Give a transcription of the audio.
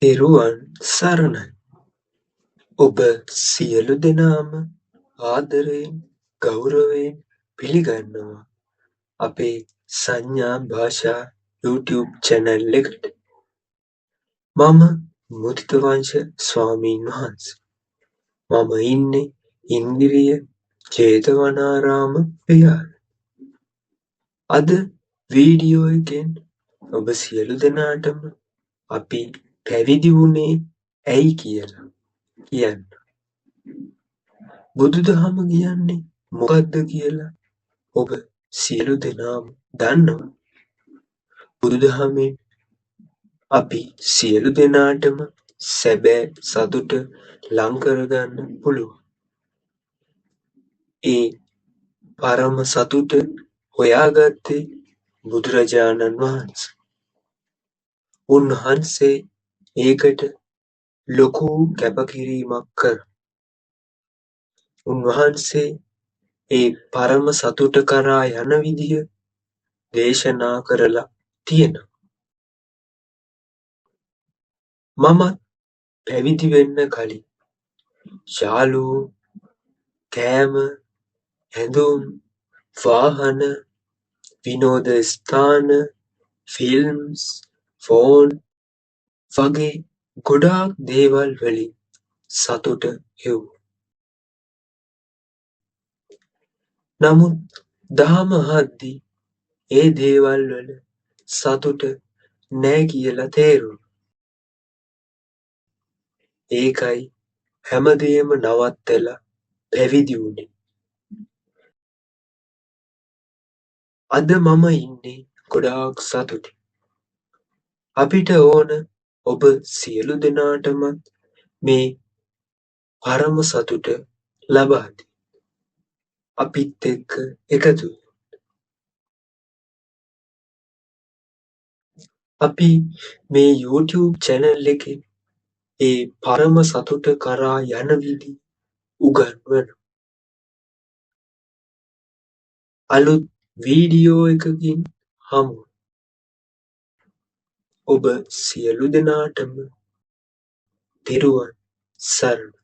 තෙරුවන් සරණයි. ඔබ සියලු දෙනාම ආදරයෙන් ගෞරවයෙන් පිළිගන්නවා අපේ සංඥා භාෂා YouTube channel එකට. මම මුදිතවංශ ස්වාමීන් වහන්සේ. මම ඉන්නේ ඉන්දිරිය ජේතවනාරාම විහාරේ. අද වීඩියෝ එකෙන් ඔබ සියලු දෙනාටම අපි පැවිදි වුණේ ඇයි කියලා කියන්න. බුදුදහම කියන්නේ මොකක්ද කියලා ඔබ සියලු දෙනාම දන්නවා. බුදුදහමෙන් අපි සියලු දෙනාටම සැබෑ සතුට ලං කරගන්න පුළුවන්. ඒ පරම සතුට හොයාගත්තේ බුදුරජාණන් වහන්සේ. උන්වහන්සේ ඒකට ලොකු කැපකිරීමක් කරා. උන්වහන්සේ ඒ පරම සතුට කරා යන විදිය දේශනා කරලා තියෙනවා. මමත් පැවිදි වෙන්න කලින් යාළුවෝ කෑම ඇඳුම් වාහන විනෝද ස්ථාන ෆිල්ම්ස් ෆෝන් වගේ ගොඩාක් දේවල් වලින් සතුට හෙව්වා. නමුත් දහම අහද්දී ඒ දේවල් වල සතුට නෑ කියලා තේරුණා. ඒකයි හැමදේම නවත්තලා පැවිදි වුණේ. අද මම ඉන්නේ ගොඩාක් සතුටින්. අපිට ඕන ඔබ සියලු දෙනාටමත් මේ පරම සතුට ලබා දෙන්න. අපිත් එක්ක එකතු වෙන්න. අපි මේ YouTube channel එකේ ඒ පරම සතුට කරා යන විදි උගන්වනවා. අලුත් වීඩියෝ එකකින් හමු. ඔබ සියලු දෙනාටම තෙරුවන් සරණයි.